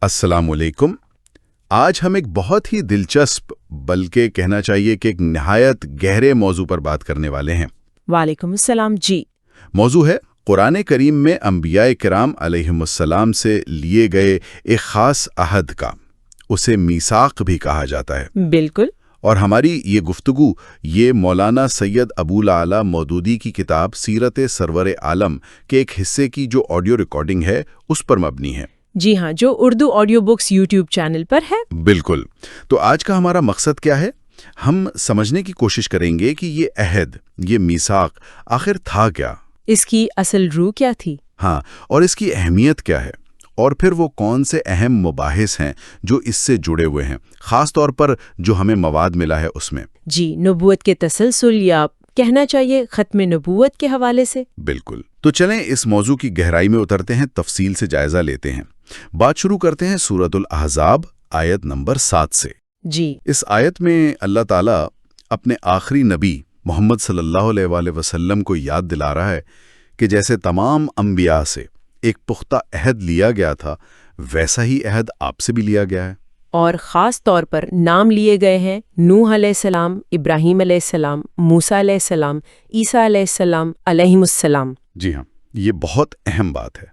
السلام علیکم۔ آج ہم ایک بہت ہی دلچسپ بلکہ کہنا چاہیے کہ ایک نہایت گہرے موضوع پر بات کرنے والے ہیں۔ وعلیکم السلام جی۔ موضوع ہے قرآن کریم میں انبیاء کرام علیہم السلام سے لیے گئے ایک خاص عہد کا، اسے میثاق بھی کہا جاتا ہے۔ بالکل۔ اور ہماری یہ گفتگو یہ مولانا سید ابو العلا مودودی کی کتاب سیرت سرور عالم کے ایک حصے کی جو آڈیو ریکارڈنگ ہے اس پر مبنی ہے۔ جی ہاں، جو Urdu audio books YouTube channel پر ہے۔ بالکل۔ تو آج کا ہمارا مقصد کیا ہے؟ ہم سمجھنے کی کوشش کریں گے کہ یہ عہد، یہ میثاق آخر تھا کیا، اس کی اصل روح کیا تھی، ہاں، اور اس کی اہمیت کیا ہے، اور پھر وہ کون سے اہم مباحث ہیں جو اس سے جڑے ہوئے ہیں، خاص طور پر جو ہمیں مواد ملا ہے اس میں۔ جی، نبوت کے تسلسل یا کہنا چاہیے ختم نبوت کے حوالے سے۔ بالکل۔ تو چلیں اس موضوع کی گہرائی میں اترتے ہیں، تفصیل سے جائزہ لیتے ہیں۔ بات شروع کرتے ہیں سورۃ الاحزاب آیت نمبر 7 سے۔ جی، اس آیت میں اللہ تعالیٰ اپنے آخری نبی محمد صلی اللہ علیہ وآلہ وسلم کو یاد دلا رہا ہے کہ جیسے تمام انبیاء سے ایک پختہ عہد لیا گیا تھا، ویسا ہی عہد آپ سے بھی لیا گیا ہے۔ اور خاص طور پر نام لیے گئے ہیں نوح علیہ السلام، ابراہیم علیہ السلام، موسیٰ علیہ السلام، عیسیٰ علیہ السلام علیہم السلام۔ جی ہاں، یہ بہت اہم بات ہے۔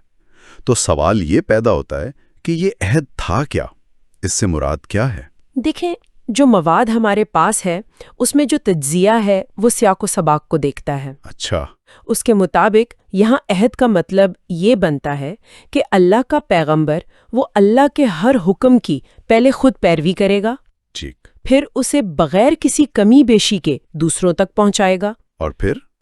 تو سوال یہ پیدا ہوتا ہے کہ یہ عہد تھا کیا؟ اس سے مراد کیا ہے؟ دیکھیں، جو مواد ہمارے پاس ہے اس میں جو تجزیہ ہے وہ سیاق و سباق کو دیکھتا ہے۔ اچھا۔ اس کے مطابق یہاں عہد کا مطلب یہ بنتا ہے کہ اللہ کا پیغمبر وہ اللہ کے ہر حکم کی پہلے خود پیروی کرے گا، ٹھیک۔ پھر اسے بغیر کسی کمی بیشی کے دوسروں تک پہنچائے گا،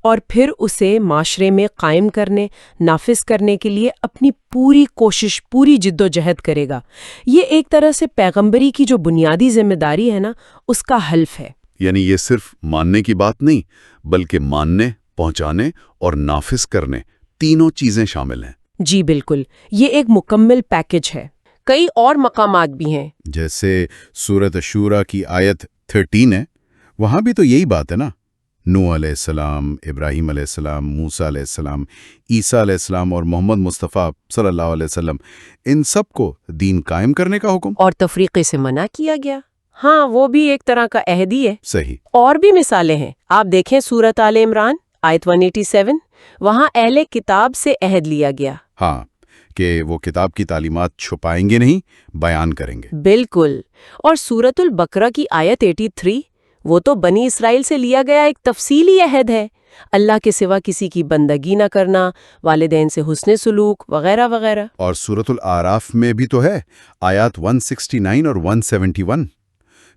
اور پھر اسے معاشرے میں قائم کرنے، نافذ کرنے کے لیے اپنی پوری کوشش، پوری جد و جہد کرے گا۔ یہ ایک طرح سے پیغمبری کی جو بنیادی ذمہ داری ہے نا، اس کا حلف ہے۔ یعنی یہ صرف ماننے کی بات نہیں، بلکہ ماننے، پہنچانے اور نافذ کرنے، تینوں چیزیں شامل ہیں۔ جی بالکل، یہ ایک مکمل پیکج ہے۔ کئی اور مقامات بھی ہیں، جیسے سورۃ شورا کی آیت 13 ہے، وہاں بھی تو یہی بات ہے نا، نوح علیہ السلام، ابراہیم علیہ السلام، موسیٰ علیہ السلام، عیسیٰ علیہ السلام اور محمد مصطفیٰ صلی اللہ علیہ وسلم، ان سب کو دین قائم کرنے کا حکم اور تفریقے سے منع کیا گیا۔ ہاں، وہ بھی ایک طرح کا عہد ہی ہے۔ صحیح۔ اور بھی مثالیں ہیں، آپ دیکھیں سورۃ آل عمران آیت 187، وہاں اہل کتاب سے عہد لیا گیا۔ ہاں، کہ وہ کتاب کی تعلیمات چھپائیں گے نہیں، بیان کریں گے۔ بالکل۔ اور سورۃ البقرہ کی آیت 83، وہ تو بنی اسرائیل سے لیا گیا ایک تفصیلی عہد ہے، اللہ کے سوا کسی کی بندگی نہ کرنا، والدین سے حسن سلوک وغیرہ وغیرہ۔ اور سورۃ الاعراف میں بھی تو ہے، آیات 169 اور 171،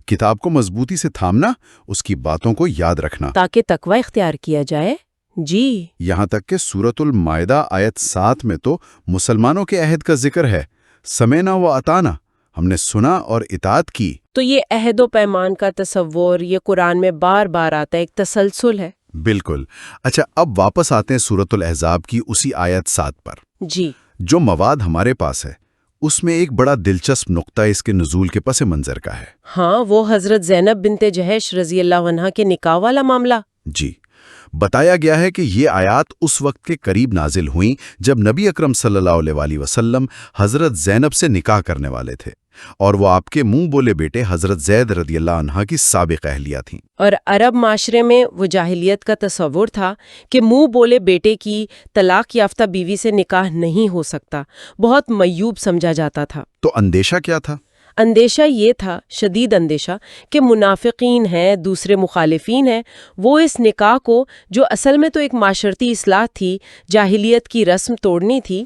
کتاب کو مضبوطی سے تھامنا، اس کی باتوں کو یاد رکھنا تاکہ تقوی اختیار کیا جائے۔ جی، یہاں تک کہ سورۃ المائدہ آیت 7 میں تو مسلمانوں کے عہد کا ذکر ہے، سمعنا و اطعنا، ہم نے سنا اور اطاعت کی۔ تو یہ عہد و پیمان کا تصور یہ قرآن میں بار بار آتا ہے، ایک تسلسل ہے۔ بالکل۔ اچھا، اب واپس آتے ہیں سورۃ الاحزاب کی اسی آیت 7 پر۔ جی، جو مواد ہمارے پاس ہے اس میں ایک بڑا دلچسپ نقطہ اس کے نزول کے پس منظر کا ہے۔ ہاں، وہ حضرت زینب بنت جہش رضی اللہ عنہا کے نکاح والا معاملہ۔ جی، بتایا گیا ہے کہ یہ آیات اس وقت کے قریب نازل ہوئیں جب نبی اکرم صلی اللہ علیہ وآلہ وسلم حضرت زینب سے نکاح کرنے والے تھے، اور وہ آپ کے منہ بولے بیٹے حضرت زید رضی اللہ عنہ کی سابق اہلیہ تھیں۔ اور عرب معاشرے میں وہ جاہلیت کا تصور تھا کہ منہ بولے بیٹے کی طلاق یافتہ بیوی سے نکاح نہیں ہو سکتا، بہت معیوب سمجھا جاتا تھا۔ تو اندیشہ کیا تھا؟ اندیشہ یہ تھا، شدید اندیشہ، کہ منافقین ہیں، دوسرے مخالفین ہیں، وہ اس نکاح کو، جو اصل میں تو ایک معاشرتی اصلاح تھی، جاہلیت کی رسم توڑنی تھی،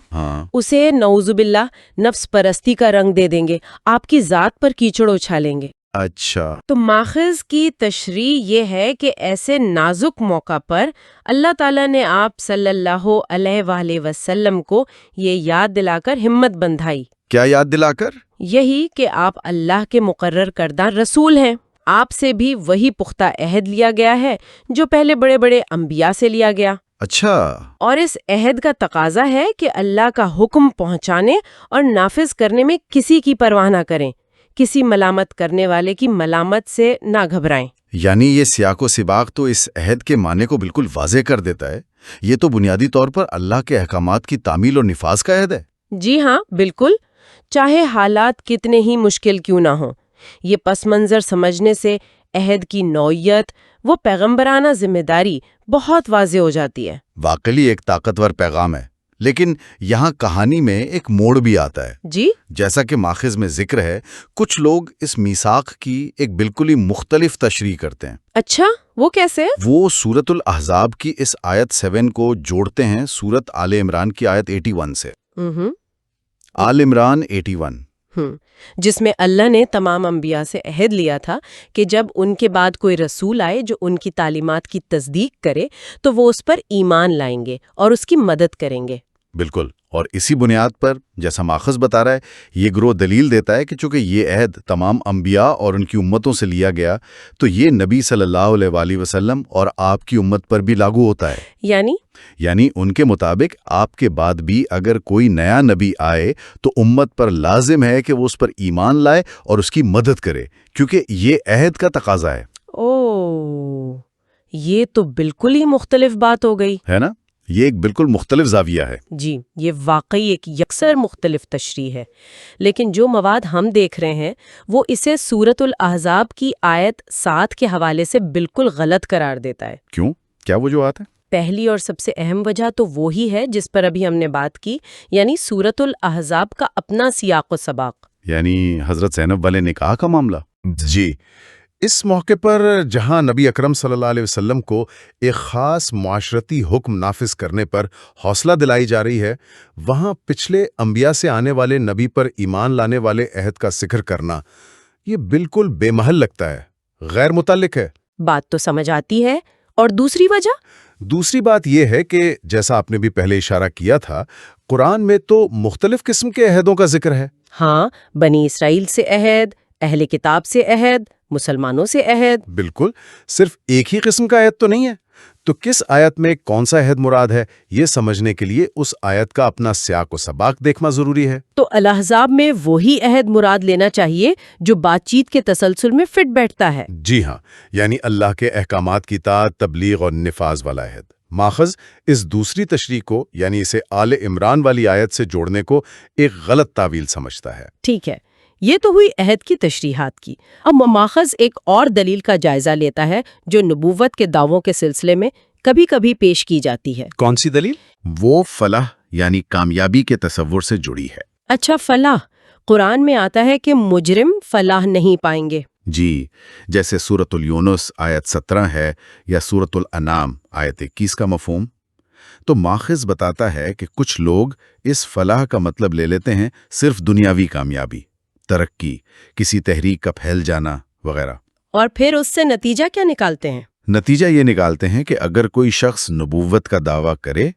اسے نعوذ باللہ نفس پرستی کا رنگ دے دیں گے، آپ کی ذات پر کیچڑ اچھالیں گے۔ اچھا۔ تو ماخذ کی تشریح یہ ہے کہ ایسے نازک موقع پر اللہ تعالیٰ نے آپ صلی اللہ علیہ وآلہ وسلم کو یہ یاد دلا کر ہمت بندھائی۔ کیا یاد دلا کر؟ یہی کہ آپ اللہ کے مقرر کردہ رسول ہیں، آپ سے بھی وہی پختہ عہد لیا گیا ہے جو پہلے بڑے بڑے انبیاء سے لیا گیا۔ اچھا۔ اور اس عہد کا تقاضا ہے کہ اللہ کا حکم پہنچانے اور نافذ کرنے میں کسی کی پرواہ نہ کریں، کسی ملامت کرنے والے کی ملامت سے نہ گھبرائیں۔ یعنی یہ سیاق و سباق تو اس عہد کے معنی کو بالکل واضح کر دیتا ہے۔ یہ تو بنیادی طور پر اللہ کے احکامات کی تعمیل اور نفاذ کا عہد ہے۔ جی ہاں، بالکل۔ چاہے حالات کتنے ہی مشکل کیوں نہ ہوں۔ یہ پس منظر سمجھنے سے عہد کی نوعیت، وہ پیغمبرانہ ذمہ داری بہت واضح ہو جاتی ہے۔ واقعی ایک طاقتور پیغام ہے، لیکن یہاں کہانی میں ایک موڑ بھی آتا ہے۔ جی؟ جیسا کہ ماخذ میں ذکر ہے، کچھ لوگ اس میثاق کی ایک بالکل ہی مختلف تشریح کرتے ہیں۔ اچھا، وہ کیسے؟ وہ سورۃ الاحزاب کی اس آیت 7 کو جوڑتے ہیں سورۃ آل عمران کی آیت 81 سے۔ آل عمران 81 جس میں اللہ نے تمام انبیاء سے عہد لیا تھا کہ جب ان کے بعد کوئی رسول آئے جو ان کی تعلیمات کی تصدیق کرے تو وہ اس پر ایمان لائیں گے اور اس کی مدد کریں گے۔ بالکل، اور اسی بنیاد پر جیسا ماخذ بتا رہا ہے، یہ گروہ دلیل دیتا ہے کہ چونکہ یہ عہد تمام انبیاء اور ان کی امتوں سے لیا گیا تو یہ نبی صلی اللہ علیہ وآلہ وسلم اور آپ کی امت پر بھی لاگو ہوتا ہے۔ یعنی ان کے مطابق آپ کے بعد بھی اگر کوئی نیا نبی آئے تو امت پر لازم ہے کہ وہ اس پر ایمان لائے اور اس کی مدد کرے، کیونکہ یہ عہد کا تقاضا ہے۔ یہ تو بالکل ہی مختلف بات ہو گئی ہے نا؟ یہ ایک بالکل مختلف زاویہ ہے۔ جی، یہ واقعی ایک یکسر مختلف تشریح ہے، لیکن جو مواد ہم دیکھ رہے ہیں وہ اسے سورۃ الاحزاب کی آیت 7 کے حوالے سے بالکل غلط قرار دیتا ہے۔ کیوں؟ کیا وجوہات ہیں؟ پہلی اور سب سے اہم وجہ تو وہی ہے جس پر ابھی ہم نے بات کی، یعنی سورۃ الاحزاب کا اپنا سیاق و سباق، یعنی حضرت زینب والے نکاح کا معاملہ۔ جی، اس موقع پر جہاں نبی اکرم صلی اللہ علیہ وسلم کو ایک خاص معاشرتی حکم نافذ کرنے پر حوصلہ دلائی جا رہی ہے، وہاں پچھلے انبیاء سے آنے والے نبی پر ایمان لانے والے عہد کا ذکر کرنا یہ بالکل بے محل لگتا ہے، غیر متعلق ہے۔ بات تو سمجھ آتی ہے۔ اور دوسری بات یہ ہے کہ جیسا آپ نے بھی پہلے اشارہ کیا تھا، قرآن میں تو مختلف قسم کے عہدوں کا ذکر ہے۔ ہاں، بنی اسرائیل سے عہد، اہل کتاب سے عہد، مسلمانوں سے عہد۔ بالکل، صرف ایک ہی قسم کا عہد تو نہیں ہے۔ تو کس آیت میں کون سا عہد مراد ہے، یہ سمجھنے کے لیے اس آیت کا اپنا سیاق و سباق دیکھنا ضروری ہے۔ تو الاحزاب میں وہی عہد مراد لینا چاہیے جو بات چیت کے تسلسل میں فٹ بیٹھتا ہے۔ جی ہاں، یعنی اللہ کے احکامات کی اطاعت، تبلیغ اور نفاذ والا عہد۔ ماخذ اس دوسری تشریح کو، یعنی اسے آل عمران والی آیت سے جوڑنے کو ایک غلط تعویل سمجھتا ہے۔ ٹھیک ہے، یہ تو ہوئی عہد کی تشریحات کی۔ اب ماخذ ایک اور دلیل کا جائزہ لیتا ہے جو نبوت کے دعووں کے سلسلے میں کبھی کبھی پیش کی جاتی ہے۔ کون سی دلیل؟ وہ فلاح یعنی کامیابی کے تصور سے جڑی ہے۔ اچھا، فلاح قرآن میں آتا ہے کہ مجرم فلاح نہیں پائیں گے۔ جی، جیسے سورۃ یونس آیت 17 ہے یا سورۃ الانعام آیت 21 کا مفہوم۔ تو ماخذ بتاتا ہے کہ کچھ لوگ اس فلاح کا مطلب لے لیتے ہیں صرف دنیاوی کامیابی، ترقی، کسی تحریک کا پھیل جانا وغیرہ۔ اور پھر اس سے نتیجہ کیا نکالتے ہیں؟ نتیجہ یہ نکالتے ہیں کہ اگر کوئی شخص نبوت کا دعویٰ کرے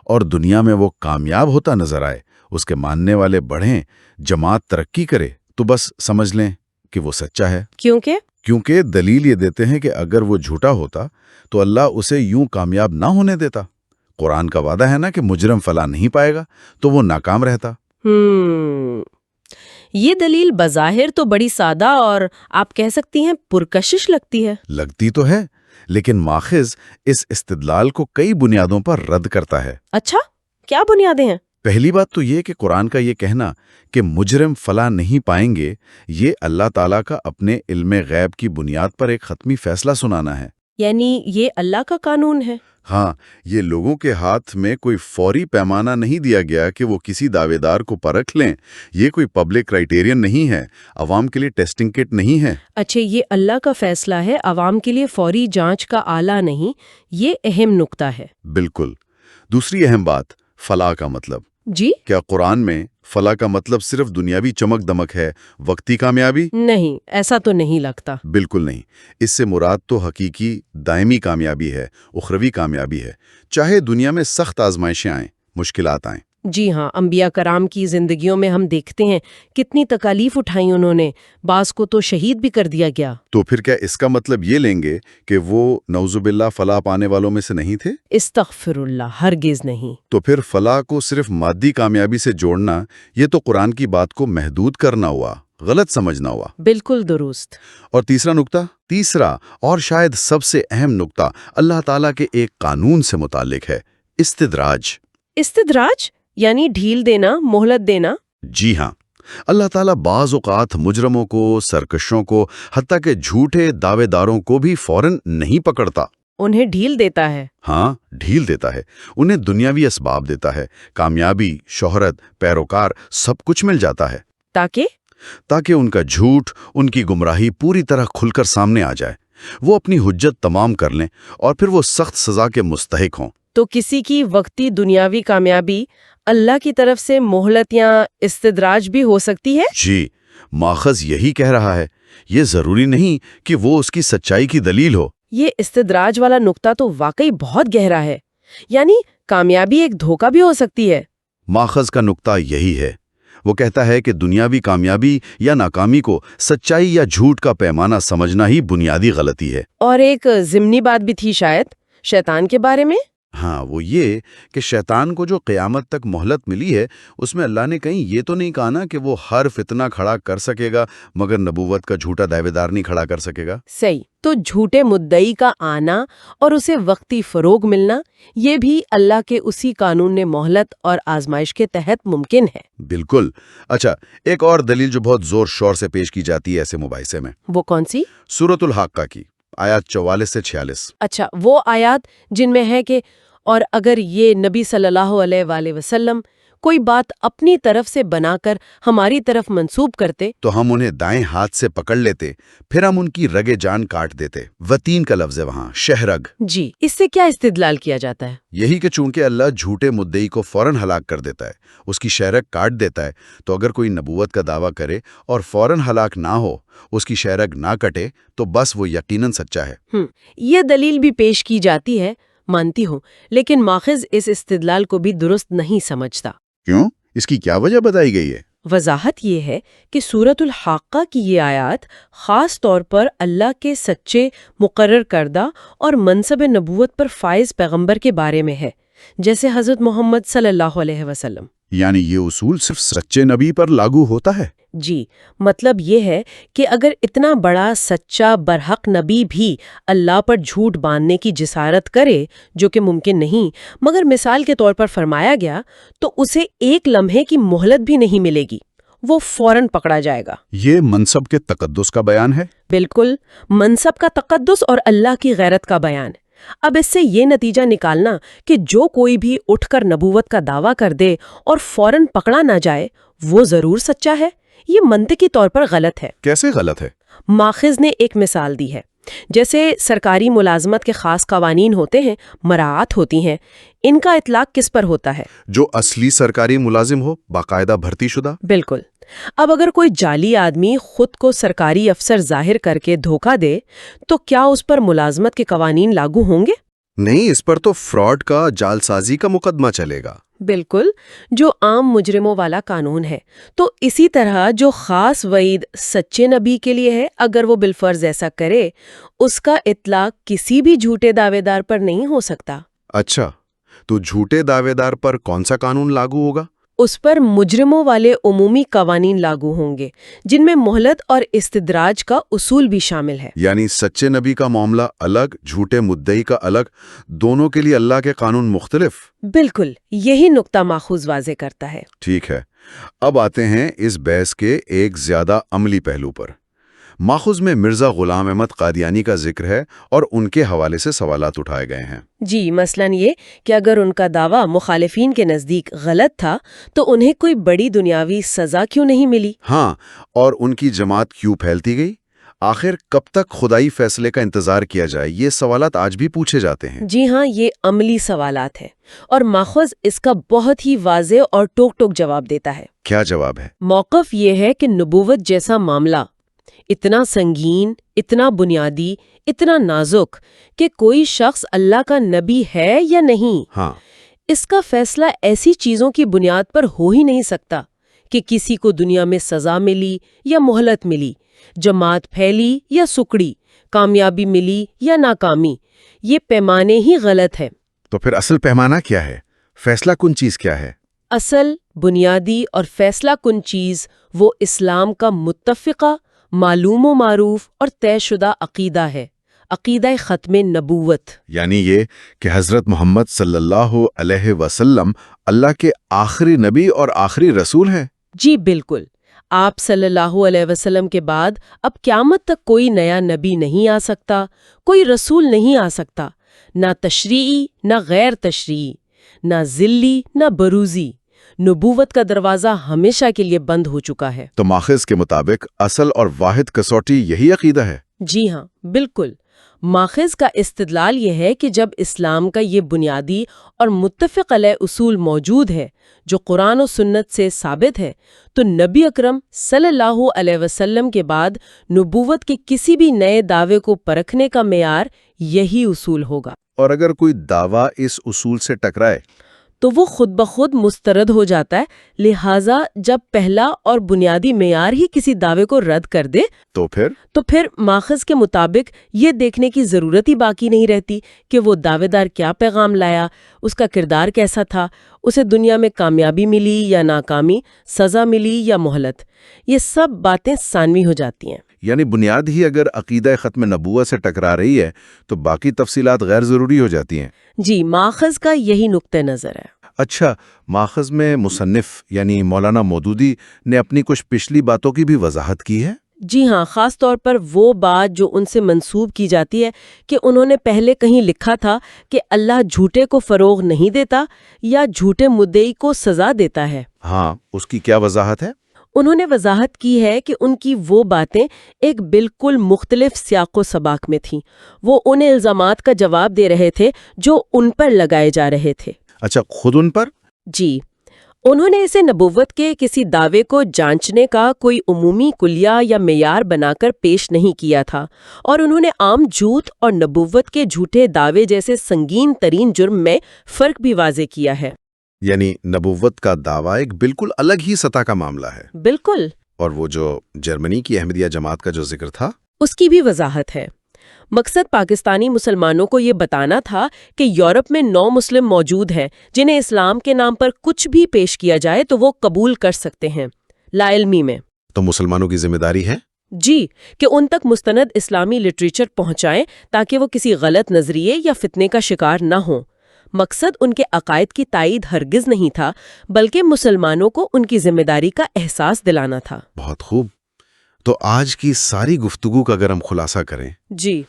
اور دنیا میں وہ کامیاب ہوتا نظر آئے، اس کے ماننے والے بڑھیں، جماعت ترقی کرے، تو بس سمجھ لیں کہ وہ سچا ہے۔ کیونکہ دلیل یہ دیتے ہیں کہ اگر وہ جھوٹا ہوتا تو اللہ اسے یوں کامیاب نہ ہونے دیتا۔ قرآن کا وعدہ ہے نا کہ مجرم فلاح نہیں پائے گا، تو وہ ناکام رہتا۔ یہ دلیل بظاہر تو بڑی سادہ اور آپ کہہ سکتی ہیں پرکشش لگتی ہے۔ لگتی تو ہے، لیکن ماخذ اس استدلال کو کئی بنیادوں پر رد کرتا ہے۔ اچھا، کیا بنیادیں ہیں؟ پہلی بات تو یہ کہ قرآن کا یہ کہنا کہ مجرم فلاح نہیں پائیں گے، یہ اللہ تعالیٰ کا اپنے علم غیب کی بنیاد پر ایک حتمی فیصلہ سنانا ہے۔ یعنی یہ اللہ کا قانون ہے؟ ہاں، یہ لوگوں کے ہاتھ میں کوئی فوری پیمانہ نہیں دیا گیا کہ وہ کسی دعوے دار کو پرکھ لیں۔ یہ کوئی پبلک کرائیٹیرین نہیں ہے، عوام کے لیے ٹیسٹنگ کٹ نہیں ہے۔ اچھا، یہ اللہ کا فیصلہ ہے، عوام کے لیے فوری جانچ کا آلہ نہیں، یہ اہم نکتہ ہے۔ بالکل۔ دوسری اہم بات، فلاح کا مطلب۔ جی؟ کیا قرآن میں فلاح کا مطلب صرف دنیاوی چمک دمک ہے، وقتی کامیابی؟ نہیں، ایسا تو نہیں لگتا۔ بالکل نہیں، اس سے مراد تو حقیقی دائمی کامیابی ہے، اخروی کامیابی ہے، چاہے دنیا میں سخت آزمائشیں آئیں، مشکلات آئیں۔ جی ہاں، انبیاء کرام کی زندگیوں میں ہم دیکھتے ہیں کتنی تکالیف اٹھائیں انہوں نے، بعض کو تو شہید بھی کر دیا گیا۔ تو پھر کیا اس کا مطلب یہ لیں گے کہ وہ نعوذ باللہ فلاح پانے والوں میں سے نہیں تھے؟ استغفر اللہ، ہرگز نہیں۔ تو پھر فلاح کو صرف مادی کامیابی سے جوڑنا، یہ تو قرآن کی بات کو محدود کرنا ہوا، غلط سمجھنا ہوا۔ بالکل درست۔ اور تیسرا اور شاید سب سے اہم نقطہ اللہ تعالیٰ کے ایک قانون سے متعلق ہے، استدراج۔ استدراج یعنی ڈھیل دینا، مہلت دینا؟ جی ہاں، اللہ تعالیٰ بعض اوقات مجرموں کو، سرکشوں کو، حتیٰ کہ جھوٹے دعوے داروں کو بھی فوراً نہیں پکڑتا۔ انہیں ڈھیل دیتا ہے۔ ہاں، ڈھیل دیتا ہے، انہیں دنیاوی اسباب دیتا ہے، کامیابی، شہرت، پیروکار، سب کچھ مل جاتا ہے، تاکہ ان کا جھوٹ، ان کی گمراہی پوری طرح کھل کر سامنے آ جائے، وہ اپنی حجت تمام کر لیں اور پھر وہ سخت سزا کے مستحق ہوں۔ تو کسی کی وقتی دنیاوی کامیابی اللہ کی طرف سے مہلت یا استدراج بھی ہو سکتی ہے؟ جی، ماخذ یہی کہہ رہا ہے، یہ ضروری نہیں کہ وہ اس کی سچائی کی دلیل ہو۔ یہ استدراج والا نقطہ تو واقعی بہت گہرا ہے، یعنی کامیابی ایک دھوکہ بھی ہو سکتی ہے۔ ماخذ کا نقطہ یہی ہے، وہ کہتا ہے کہ دنیاوی کامیابی یا ناکامی کو سچائی یا جھوٹ کا پیمانہ سمجھنا ہی بنیادی غلطی ہے۔ اور ایک ضمنی بات بھی تھی شاید شیطان کے بارے میں۔ ہاں، وہ یہ کہ شیطان کو جو قیامت تک مہلت ملی ہے، اس میں اللہ نے کہیں یہ تو نہیں کہا نا کہ وہ ہر فتنہ کھڑا کر سکے گا مگر نبوت کا جھوٹا دعوے دار نہیں کھڑا کر سکے گا۔ صحیح، تو جھوٹے مدعی کا آنا اور اسے وقتی فروغ ملنا، یہ بھی اللہ کے اسی قانون مہلت اور آزمائش کے تحت ممکن ہے۔ بالکل۔ اچھا، ایک اور دلیل جو بہت زور شور سے پیش کی جاتی ہے ایسے مباحثے میں، وہ کون سی؟ سورۃ الحاقہ کی آیات 44 سے 46۔ اچھا، وہ آیات جن میں ہے کہ اور اگر یہ نبی صلی اللہ علیہ وآلہ وسلم کوئی بات اپنی طرف سے بنا کر ہماری طرف منسوب کرتے تو ہم انہیں دائیں ہاتھ سے پکڑ لیتے، پھر ہم ان کی رگے جان کاٹ دیتے۔ وتین کا لفظ ہے وہاں، شہرگ۔ جی، اس سے کیا استدلال کیا جاتا ہے؟ یہی کہ چونکہ اللہ جھوٹے مدعی کو فوراً ہلاک کر دیتا ہے، اس کی شہرگ کاٹ دیتا ہے، تو اگر کوئی نبوت کا دعویٰ کرے اور فوراً ہلاک نہ ہو، اس کی شہرگ نہ کٹے، تو بس وہ یقیناً سچا ہے۔ یہ دلیل بھی پیش کی جاتی ہے، مانتی ہوں، لیکن ماخذ اس استدلال کو بھی درست نہیں سمجھتا۔ کیوں؟ اس کی کیا وجہ بتائی گئی ہے؟ وضاحت یہ ہے کہ سورۃ الحاقہ کی یہ آیات خاص طور پر اللہ کے سچے، مقرر کردہ اور منصب نبوت پر فائز پیغمبر کے بارے میں ہے، جیسے حضرت محمد صلی اللہ علیہ وسلم۔ یعنی یہ اصول صرف سچے نبی پر لاگو ہوتا ہے؟ جی، مطلب یہ ہے کہ اگر اتنا بڑا سچا برحق نبی بھی اللہ پر جھوٹ باندھنے کی جسارت کرے، جو کہ ممکن نہیں، مگر مثال کے طور پر فرمایا گیا، تو اسے ایک لمحے کی مہلت بھی نہیں ملے گی، وہ فوراً پکڑا جائے گا۔ یہ منصب کے تقدس کا بیان ہے؟ بالکل، منصب کا تقدس اور اللہ کی غیرت کا بیان۔ اب اس سے یہ نتیجہ نکالنا کہ جو کوئی بھی اٹھ کر نبوت کا دعویٰ کر دے اور فوراً پکڑا نہ جائے، وہ ضرور سچا ہے، یہ منطقی طور پر غلط ہے۔ کیسے غلط ہے؟ ماخذ نے ایک مثال دی ہے، جیسے سرکاری ملازمت کے خاص قوانین ہوتے ہیں، مراعات ہوتی ہیں، ان کا اطلاق کس پر ہوتا ہے؟ جو اصلی سرکاری ملازم ہو، باقاعدہ بھرتی شدہ۔ بالکل۔ اب اگر کوئی جعلی آدمی خود کو سرکاری افسر ظاہر کر کے دھوکہ دے، تو کیا اس پر ملازمت کے قوانین لاگو ہوں گے؟ نہیں، اس پر تو فراڈ کا، جعلسازی کا مقدمہ چلے گا۔ بالکل، جو عام مجرموں والا قانون ہے۔ تو اسی طرح جو خاص وعید سچے نبی کے لیے ہے، اگر وہ بالفرض ایسا کرے، اس کا اطلاق کسی بھی جھوٹے دعوے دار پر نہیں ہو سکتا۔ اچھا، تو جھوٹے دعوے دار پر کون سا قانون لاگو ہوگا؟ اس پر مجرموں والے عمومی قوانین لاگو ہوں گے، جن میں مہلت اور استدراج کا اصول بھی شامل ہے۔ یعنی سچے نبی کا معاملہ الگ، جھوٹے مدعی کا الگ، دونوں کے لیے اللہ کے قانون مختلف۔ بالکل، یہی نقطہ ماخوذ واضح کرتا ہے۔ ٹھیک ہے، اب آتے ہیں اس بحث کے ایک زیادہ عملی پہلو پر۔ ماخوذ میں مرزا غلام احمد قادیانی کا ذکر ہے اور ان کے حوالے سے سوالات اٹھائے گئے ہیں۔ جی، مثلاً یہ کہ اگر ان کا دعویٰ مخالفین کے نزدیک غلط تھا تو انہیں کوئی بڑی دنیاوی سزا کیوں نہیں ملی؟ ہاں، اور ان کی جماعت کیوں پھیلتی گئی؟ آخر کب تک خدائی فیصلے کا انتظار کیا جائے؟ یہ سوالات آج بھی پوچھے جاتے ہیں۔ جی ہاں، یہ عملی سوالات ہیں، اور ماخوذ اس کا بہت ہی واضح اور ٹوک ٹوک جواب دیتا ہے۔ کیا جواب ہے؟ موقف یہ ہے کہ نبوت جیسا معاملہ اتنا سنگین، اتنا بنیادی، اتنا نازک کہ کوئی شخص اللہ کا نبی ہے یا نہیں، ہاں، اس کا فیصلہ ایسی چیزوں کی بنیاد پر ہو ہی نہیں سکتا کہ کسی کو دنیا میں سزا ملی یا مہلت ملی، جماعت پھیلی یا سکڑی، کامیابی ملی یا ناکامی۔ یہ پیمانے ہی غلط ہے۔ تو پھر اصل پیمانہ کیا ہے؟ فیصلہ کن چیز کیا ہے؟ اصل، بنیادی اور فیصلہ کن چیز وہ اسلام کا متفقہ، معلوم و معروف اور طے شدہ عقیدہ ہے، عقیدہ ختم نبوت۔ یعنی یہ کہ حضرت محمد صلی اللہ علیہ وسلم اللہ کے آخری نبی اور آخری رسول ہیں۔ جی بالکل، آپ صلی اللہ علیہ وسلم کے بعد اب قیامت تک کوئی نیا نبی نہیں آ سکتا، کوئی رسول نہیں آ سکتا، نہ تشریعی نہ غیر تشریعی، نہ ذلی نہ بروزی۔ نبوت کا دروازہ ہمیشہ کے لیے بند ہو چکا ہے۔ تو ماخذ کے مطابق اصل اور واحد کسوٹی یہی عقیدہ ہے؟ جی ہاں، بالکل۔ ماخذ کا استدلال یہ ہے کہ جب اسلام کا یہ بنیادی اور متفق علیہ اصول موجود ہے جو قرآن و سنت سے ثابت ہے، تو نبی اکرم صلی اللہ علیہ وسلم کے بعد نبوت کے کسی بھی نئے دعوے کو پرکھنے کا معیار یہی اصول ہوگا۔ اور اگر کوئی دعویٰ اس اصول سے ٹکرائے تو وہ خود بخود مسترد ہو جاتا ہے، لہٰذا جب پہلا اور بنیادی معیار ہی کسی دعوے کو رد کر دے تو پھر ماخذ کے مطابق یہ دیکھنے کی ضرورت ہی باقی نہیں رہتی کہ وہ دعوے دار کیا پیغام لایا، اس کا کردار کیسا تھا، اسے دنیا میں کامیابی ملی یا ناکامی، سزا ملی یا مہلت۔ یہ سب باتیں ثانوی ہو جاتی ہیں۔ یعنی بنیاد ہی اگر عقیدہ ختم نبوت سے ٹکرا رہی ہے تو باقی تفصیلات غیر ضروری ہو جاتی ہیں۔ جی، ماخذ کا یہی نقطہ نظر ہے۔ اچھا، ماخذ میں مصنف یعنی مولانا مودودی نے اپنی کچھ پچھلی باتوں کی بھی وضاحت کی ہے؟ جی ہاں، خاص طور پر وہ بات جو ان سے منسوب کی جاتی ہے کہ انہوں نے پہلے کہیں لکھا تھا کہ اللہ جھوٹے کو فروغ نہیں دیتا یا جھوٹے مدعی کو سزا دیتا ہے۔ ہاں، اس کی کیا وضاحت ہے؟ انہوں نے وضاحت کی ہے کہ ان کی وہ باتیں ایک بالکل مختلف سیاق و سباق میں تھیں۔ وہ ان الزامات کا جواب دے رہے تھے جو ان پر لگائے جا رہے تھے۔ اچھا، خود ان پر؟ جی، انہوں نے اسے نبوت کے کسی دعوے کو جانچنے کا کوئی عمومی کلیہ یا معیار بنا کر پیش نہیں کیا تھا، اور انہوں نے عام جھوٹ اور نبوت کے جھوٹے دعوے جیسے سنگین ترین جرم میں فرق بھی واضح کیا ہے۔ یعنی نبوت کا دعویٰ ایک بالکل الگ ہی سطح کا معاملہ ہے۔ بالکل۔ اور وہ جو جرمنی کی احمدیہ جماعت کا جو ذکر تھا، اس کی بھی وضاحت ہے۔ مقصد پاکستانی مسلمانوں کو یہ بتانا تھا کہ یورپ میں 9 مسلم موجود ہیں جنہیں اسلام کے نام پر کچھ بھی پیش کیا جائے تو وہ قبول کر سکتے ہیں، لا علمی میں۔ تو مسلمانوں کی ذمہ داری ہے؟ جی، کہ ان تک مستند اسلامی لٹریچر پہنچائیں تاکہ وہ کسی غلط نظریے یا فتنے کا شکار نہ ہوں۔ مقصد ان کے عقائد کی تائید ہرگز نہیں تھا، بلکہ مسلمانوں کو ان کی ذمہ داری کا احساس دلانا تھا۔ بہت خوب۔ تو آج کی ساری گفتگو کا اگر ہم خلاصہ کریں جی،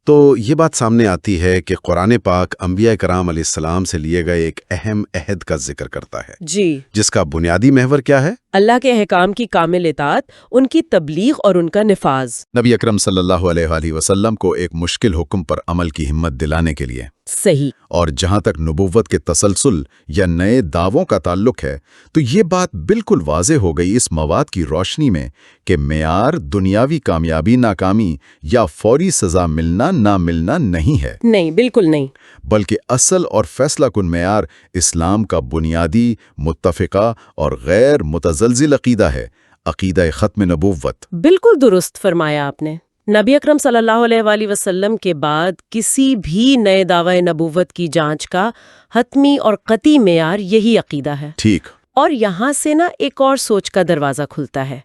تو یہ بات سامنے آتی ہے کہ قرآن پاک انبیاء کرام علیہ السلام سے لیے گئے ایک اہم عہد کا ذکر کرتا ہے، جی، جس کا بنیادی محور کیا ہے؟ اللہ کے احکام کی کامل اطاعت، ان کی تبلیغ اور ان کا نفاذ۔ نبی اکرم صلی اللہ علیہ وآلہ وسلم کو ایک مشکل حکم پر عمل کی ہمت دلانے کے لیے، صحیح۔ اور جہاں تک نبوت کے تسلسل یا نئے دعووں کا تعلق ہے تو یہ بات بالکل واضح ہو گئی اس مواد کی روشنی میں کہ معیار دنیاوی کامیابی ناکامی یا فوری سزا ملنا نہ ملنا نہیں ہے، نہیں، بالکل نہیں۔ بلکہ اصل اور فیصلہ کن معیار اسلام کا بنیادی متفقہ اور غیر متزلزل عقیدہ ہے، عقیدہ ختم نبوت۔ بالکل درست فرمایا آپ نے۔ نبی اکرم صلی اللہ علیہ وآلہ وسلم کے بعد کسی بھی نئے دعوی نبوت کی جانچ کا حتمی اور قطعی معیار یہی عقیدہ ہے۔ ٹھیک۔ اور یہاں سے نا ایک اور سوچ کا دروازہ کھلتا ہے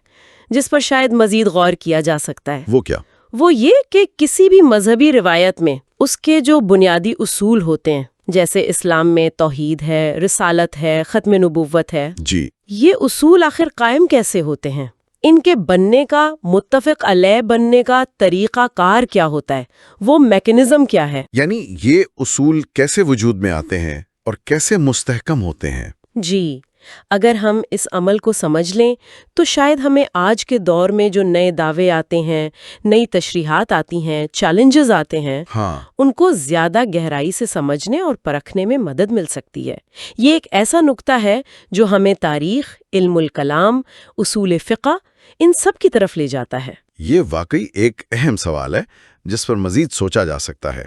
جس پر شاید مزید غور کیا جا سکتا ہے۔ وہ کیا؟ وہ یہ کہ کسی بھی مذہبی روایت میں اس کے جو بنیادی اصول ہوتے ہیں، جیسے اسلام میں توحید ہے، رسالت ہے، ختم نبوت ہے، جی، یہ اصول آخر قائم کیسے ہوتے ہیں؟ ان کے بننے کا، متفق علیہ بننے کا طریقہ کار کیا ہوتا ہے؟ وہ میکنزم کیا ہے؟ یعنی یہ اصول کیسے وجود میں آتے ہیں اور کیسے مستحکم ہوتے ہیں؟ جی، اگر ہم اس عمل کو سمجھ لیں تو شاید ہمیں آج کے دور میں جو نئے دعوے آتے ہیں، نئی تشریحات آتی ہیں، چیلنجز آتے ہیں، ہاں، ان کو زیادہ گہرائی سے سمجھنے اور پرکھنے میں مدد مل سکتی ہے۔ یہ ایک ایسا نقطہ ہے جو ہمیں تاریخ، علم الکلام، اصول فقہ، ان سب کی طرف لے جاتا ہے۔ یہ واقعی ایک اہم سوال ہے جس پر مزید سوچا جا سکتا ہے۔